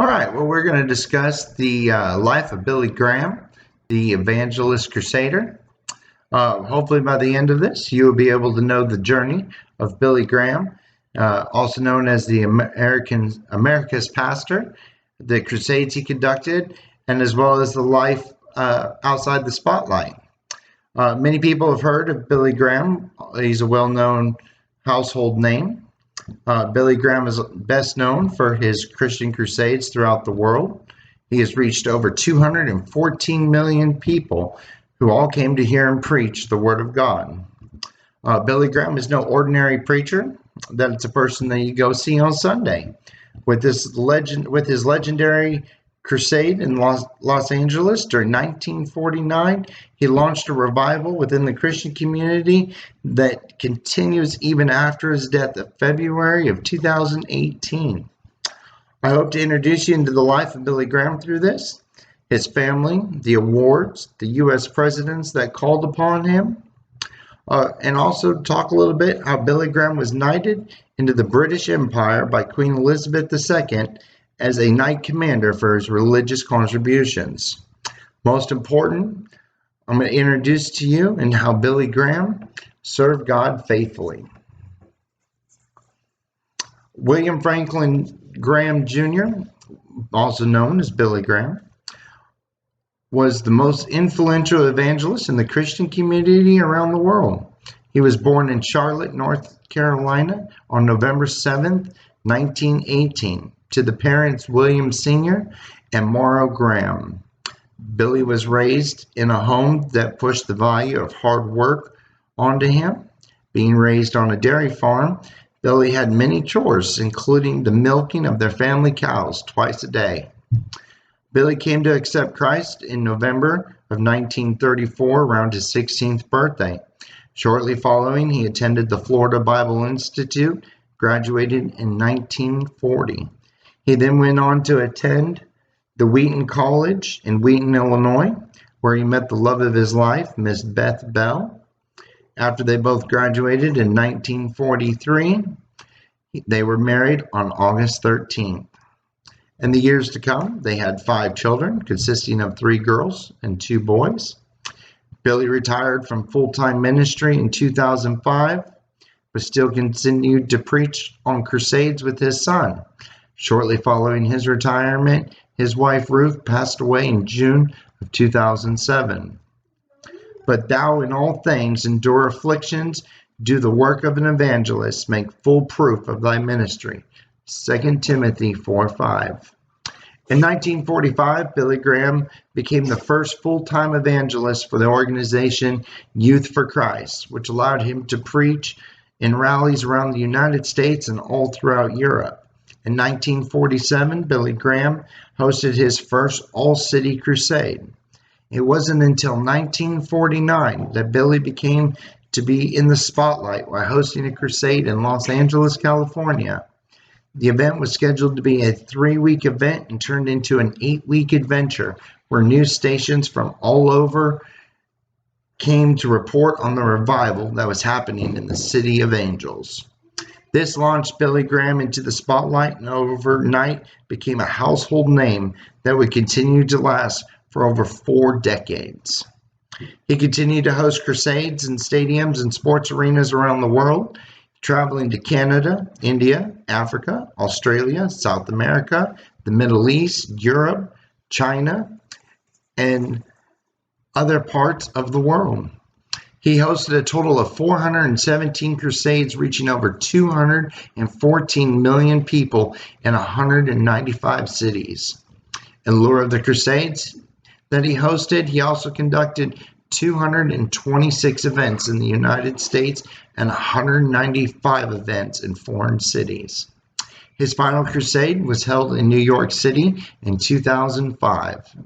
All right, well, we're going to discuss the life of Billy Graham, the evangelist crusader. Hopefully, by the end of this, you will be able to know the journey of Billy Graham, also known as the America's pastor, the crusades he conducted, and as well as the life outside the spotlight. Many people have heard of Billy Graham. He's a well-known household name. Billy Graham is best known for his Christian crusades throughout the world. He has reached over 214 million people who all came to hear him preach the Word of God. Billy Graham is no ordinary preacher. That's a person that you go see on Sunday. With his legendary crusade in Los Angeles during 1949, he launched a revival within the Christian community that continues even after his death of February of 2018. I hope to introduce you into the life of Billy Graham through this, his family, the awards, the U.S. presidents that called upon him, and also talk a little bit how Billy Graham was knighted into the British Empire by Queen Elizabeth II as a knight commander for his religious contributions. Most important, I'm going to introduce to you and how Billy Graham served God faithfully. William Franklin Graham Jr., also known as Billy Graham, was the most influential evangelist in the Christian community around the world. He was born in Charlotte, North Carolina on November 7th, 1918, to the parents William Sr. and Morrow Graham. Billy was raised in a home that pushed the value of hard work onto him. Being raised on a dairy farm, Billy had many chores, including the milking of their family cows twice a day. Billy came to accept Christ in November of 1934, around his 16th birthday. Shortly following, he attended the Florida Bible Institute, graduated in 1940. He then went on to attend the Wheaton College in Wheaton, Illinois, where he met the love of his life, Miss Beth Bell. After they both graduated in 1943, they were married on August 13th. In the years to come, they had 5 children, consisting of 3 girls and 2 boys. Billy retired from full-time ministry in 2005, but still continued to preach on crusades with his son. Shortly following his retirement, his wife Ruth passed away in June of 2007. But thou in all things endure afflictions, do the work of an evangelist, make full proof of thy ministry. 2 Timothy 4:5. In 1945, Billy Graham became the first full-time evangelist for the organization Youth for Christ, which allowed him to preach in rallies around the United States and all throughout Europe. In 1947, Billy Graham hosted his first all-city crusade. It wasn't until 1949 that Billy became to be in the spotlight while hosting a crusade in Los Angeles, California. The event was scheduled to be a 3-week event and turned into an 8-week adventure where news stations from all over came to report on the revival that was happening in the City of Angels. This launched Billy Graham into the spotlight and overnight became a household name that would continue to last for over 4 decades. He continued to host crusades in stadiums and sports arenas around the world, traveling to Canada, India, Africa, Australia, South America, the Middle East, Europe, China, and other parts of the world. He hosted a total of 417 crusades, reaching over 214 million people in 195 cities. In lieu of the crusades that he hosted, he also conducted 226 events in the United States and 195 events in foreign cities. His final crusade was held in New York City in 2005.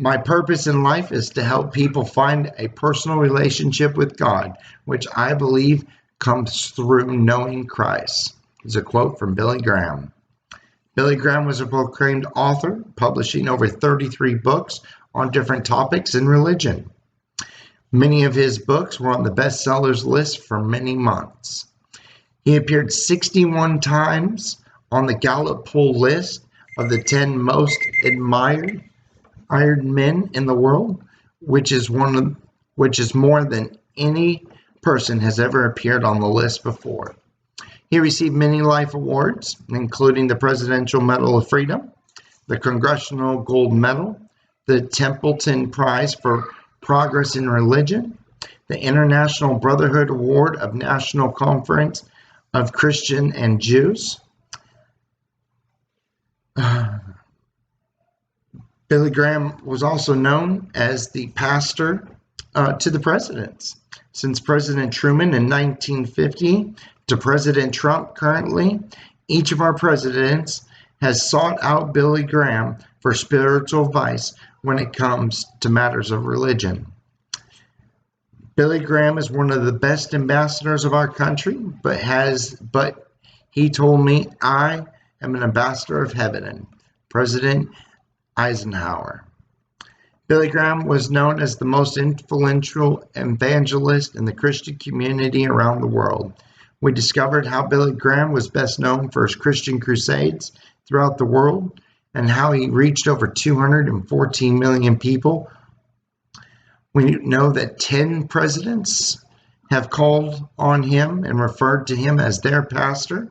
My purpose in life is to help people find a personal relationship with God, which I believe comes through knowing Christ. Is a quote from Billy Graham. Billy Graham was a proclaimed author, publishing over 33 books on different topics in religion. Many of his books were on the bestsellers list for many months. He appeared 61 times on the Gallup poll list of the 10 most admired men in the world, which is more than any person has ever appeared on the list before. He received many life awards, including the Presidential Medal of Freedom, the Congressional Gold Medal, the Templeton Prize for Progress in Religion, the International Brotherhood Award of National Conference of Christian and Jews. Billy Graham was also known as the pastor to the presidents. Since President Truman in 1950 to President Trump currently, each of our presidents has sought out Billy Graham for spiritual advice when it comes to matters of religion. Billy Graham is one of the best ambassadors of our country, but he told me, I am an ambassador of heaven. President Eisenhower. Billy Graham was known as the most influential evangelist in the Christian community around the world. We discovered how Billy Graham was best known for his Christian crusades throughout the world and how he reached over 214 million people. We know that 10 presidents have called on him and referred to him as their pastor.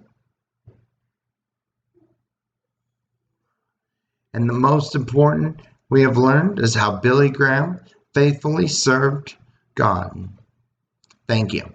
And the most important we have learned is how Billy Graham faithfully served God. Thank you.